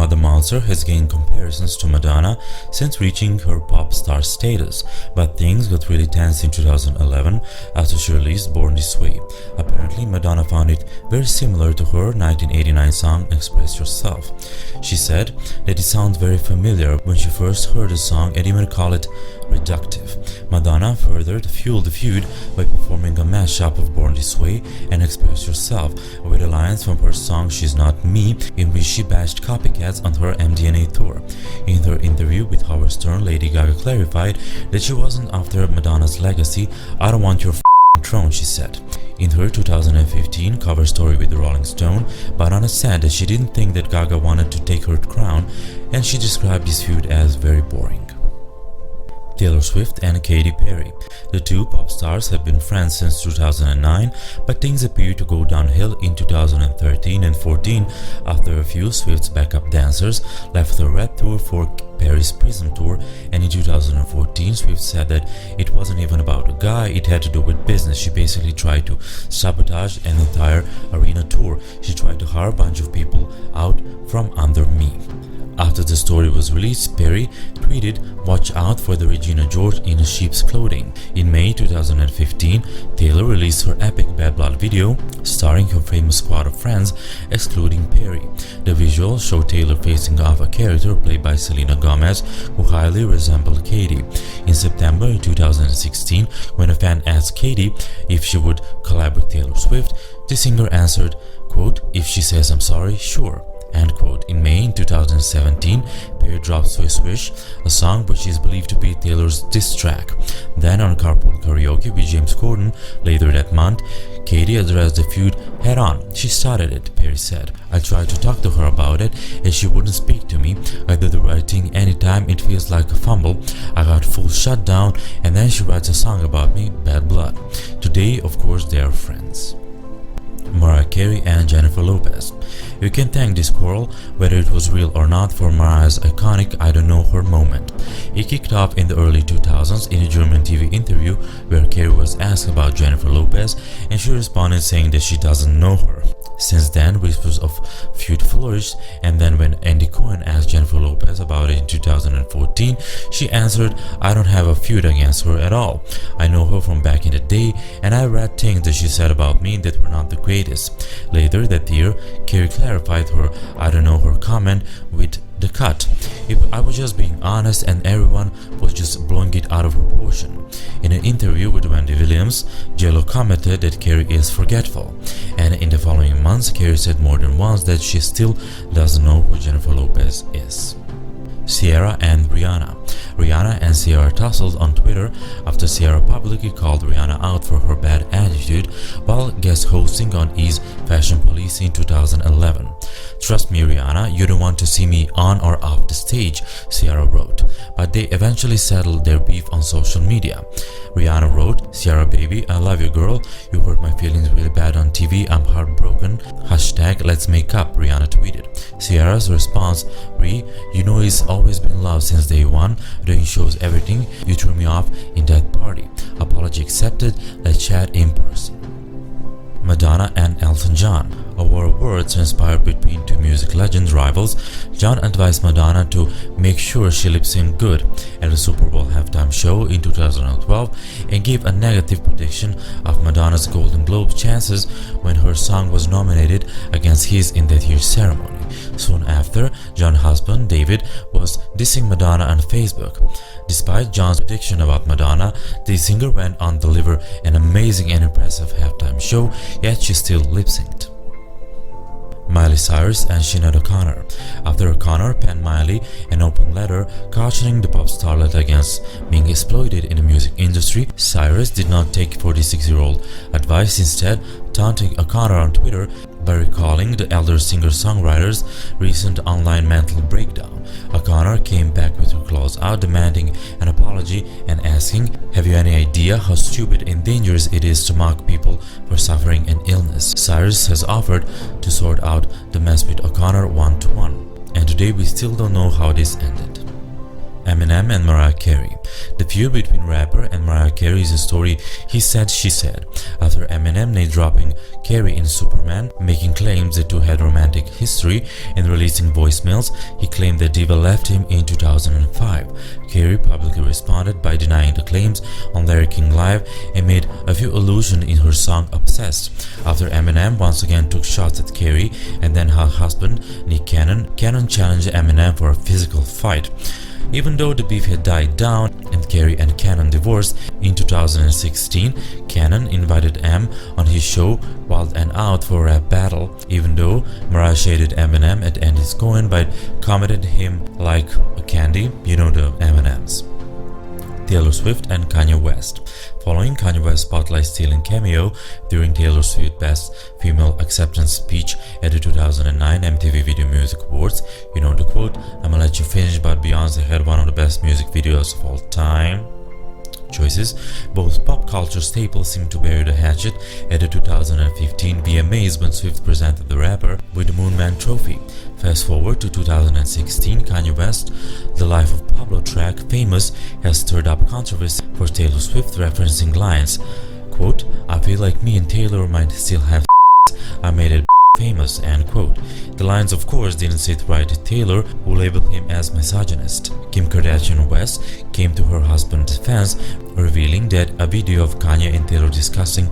Mother Monster has gained comparisons to Madonna since reaching her pop star status, but things got really tense in 2011 after she released Born This Way. Apparently, Madonna found it very similar to her 1989 song Express Yourself. She said that it sounds very familiar when she first heard the song and even called it reductive. Madonna further fueled the feud by performing a mashup of Born This Way and Express Yourself with the lines from her song She's Not Me, in which she bashed copycats on her MDNA tour. In her interview with Howard Stern, Lady Gaga clarified that she wasn't after Madonna's legacy. "I don't want your throne," she said. In her 2015 cover story with the Rolling Stone, Madonna said that she didn't think that Gaga wanted to take her crown, and she described this feud as very boring. Taylor Swift and Katy Perry. The two pop stars have been friends since 2009, but things appear to go downhill in 2013 and 14 after a few Swift's backup dancers left the Red Tour for Perry's Prism Tour, and in 2014 Swift said that it wasn't even about a guy, it had to do with business. She basically tried to sabotage an entire arena tour. She tried to hire a bunch of people out from under me. After the story was released, Perry tweeted, "Watch out for the Regina George in sheep's clothing." In May 2015, Taylor released her epic Bad Blood video, starring her famous squad of friends, excluding Perry. The visuals show Taylor facing off a character played by Selena Gomez, who highly resembled Katy. In September 2016, when a fan asked Katy if she would collab with Taylor Swift, the singer answered, quote, "If she says I'm sorry, sure." End quote. In May 2017, Perry dropped Swiss Wish, a song which is believed to be Taylor's diss track. Then on Carpool Karaoke with James Corden later that month, Katy addressed the feud head on. "She started it," Perry said. "I tried to talk to her about it and she wouldn't speak to me. I do the right thing anytime it feels like a fumble. I got full shut down and then she writes a song about me, Bad Blood." Today, of course, they are friends. Mariah Carey and Jennifer Lopez. You can thank this quarrel, whether it was real or not, for Mariah's iconic "I don't know her" moment. It kicked off in the early 2000s in a German TV interview where Carey was asked about Jennifer Lopez, and she responded saying that she doesn't know her. Since then, whispers of feud flourished, and then when Andy Cohen asked Jennifer Lopez about it in 2014, she answered, "I don't have a feud against her at all. I know her from back in the day, and I read things that she said about me that were not the greatest." Later that year, Carey clarified her "I don't know her" comment with the cut. "If I was just being honest and everyone was just blowing it out of proportion." In an interview with Wendy Williams, J.Lo commented that Carey is forgetful. And in the following months, Carey said more than once that she still doesn't know who Jennifer Lopez is. Ciara and Rihanna. Rihanna and Ciara tussled on Twitter after Ciara publicly called Rihanna out for her bad attitude while guest hosting on E's Fashion Police in 2011. "Trust me, Rihanna, you don't want to see me on or off the stage," Ciara wrote. But they eventually settled their beef on social media. Rihanna wrote, "Ciara baby, I love you girl. You hurt my feelings really bad on TV. I'm heartbroken. Hashtag let's make up," Rihanna tweeted. Ciara's response, "Ri, you know it's always been love since day one. Doing shows, everything. You threw me off in that party. Apology accepted. Let's chat in person." Madonna and Elton John. A war of words transpired between two music legends rivals. John advised Madonna to make sure she lip-synced good at the Super Bowl halftime show in 2012 and gave a negative prediction of Madonna's Golden Globe chances when her song was nominated against his in that year's ceremony. Soon after, John's husband, David, was dissing Madonna on Facebook. Despite John's prediction about Madonna, the singer went on to deliver an amazing and impressive halftime show, yet she still lip-synced. Miley Cyrus and Sinead O'Connor. After O'Connor penned Miley an open letter cautioning the pop starlet against being exploited in the music industry, Cyrus did not take 46-year-old advice, instead taunting O'Connor on Twitter by recalling the elder singer-songwriter's recent online mental breakdown. O'Connor came back with her claws out, demanding an apology and asking, "Have you any idea how stupid and dangerous it is to mock people for suffering an illness?" Cyrus has offered to sort out the mess with O'Connor one-to-one, and today we still don't know how this ended. Eminem and Mariah Carey. The feud between rapper and Mariah Carey is a story he said, she said. After Eminem name-dropping Carey in Superman, making claims the two had romantic history, and releasing voicemails, he claimed that diva left him in 2005. Carey publicly responded by denying the claims on Larry King Live and made a few allusions in her song Obsessed. After Eminem once again took shots at Carey and then her husband Nick Cannon challenged Eminem for a physical fight. Even though the beef had died down and Carey and Cannon divorced in 2016, Cannon invited M on his show Wild and Out for a rap battle, even though Mariah shaded Eminem at Andy's Cohen by commented him like a candy, you know, the M&Ms. Taylor Swift and Kanye West. Following Kanye West's spotlight-stealing cameo during Taylor Swift's Best Female Acceptance speech at the 2009 MTV Video Music Awards, you know the quote, "I'ma let you finish, but Beyonce had one of the best music videos of all time." Choices. Both pop culture staples seem to bury the hatchet at the 2015 VMAs when Swift presented the rapper with the Moon Man Trophy. Fast forward to 2016, Kanye West, The Life of Pablo track, Famous, has stirred up controversy for Taylor Swift, referencing lines, quote, "I feel like me and Taylor might still have I made it famous," end quote. The lines of course didn't sit right with Taylor, who labeled him as misogynist. Kim Kardashian West came to her husband's defense, revealing that a video of Kanye and Taylor discussing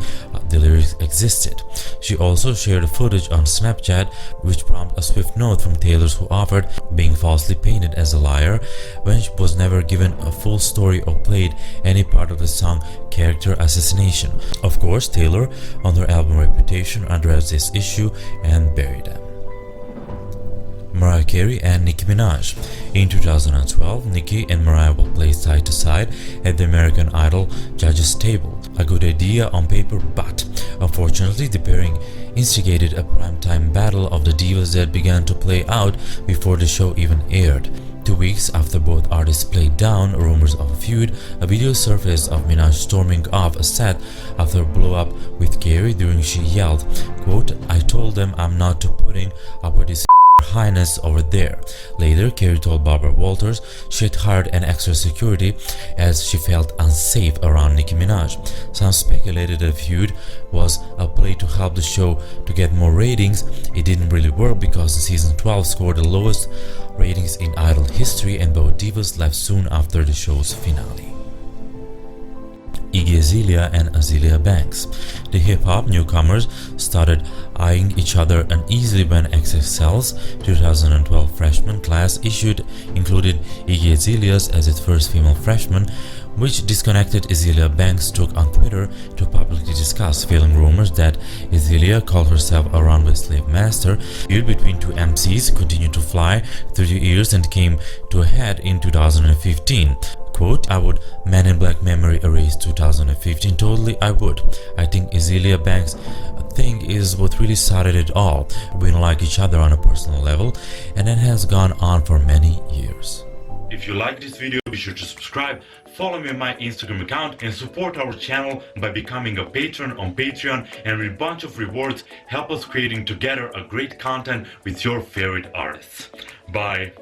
the lyrics existed. She also shared footage on Snapchat which prompted a swift note from Taylor, who offered being falsely painted as a liar when she was never given a full story or played any part of the song Character Assassination. Of course, Taylor, on her album Reputation, addressed this issue and buried them. Mariah Carey and Nicki Minaj. In 2012, Nicki and Mariah will play side to side at the American Idol judges table. A good idea on paper, but unfortunately the pairing instigated a primetime battle of the divas that began to play out before the show even aired. 2 weeks after both artists played down rumors of a feud, a video surfaced of Minaj storming off a set after a blow-up with Carey, during she yelled, quote, "I told them I'm not putting up with this highness over there." Later, Carey told Barbara Walters she had hired an extra security as she felt unsafe around Nicki Minaj. Some speculated the feud was a play to help the show to get more ratings. It didn't really work because the season 12 scored the lowest ratings in Idol history, and both divas left soon after the show's finale. Iggy Azalea and Azalea Banks. The hip-hop newcomers started eyeing each other uneasily when XXL's 2012 freshman class included Iggy Azalea as its first female freshman, which disconnected Azalea Banks took on Twitter to publicly discuss, failing rumors that Azalea called herself a runway slave master. The feud between two MCs continued to fly through the years and came to a head in 2015. Quote, "I would Man in Black memory erase 2015, totally I would. I think Azalea Banks' thing is what really started it all. We don't like each other on a personal level, and it has gone on for many years." If you like this video, be sure to subscribe, follow me on my Instagram account, and support our channel by becoming a patron on Patreon, and with a bunch of rewards help us creating together a great content with your favorite artists. Bye!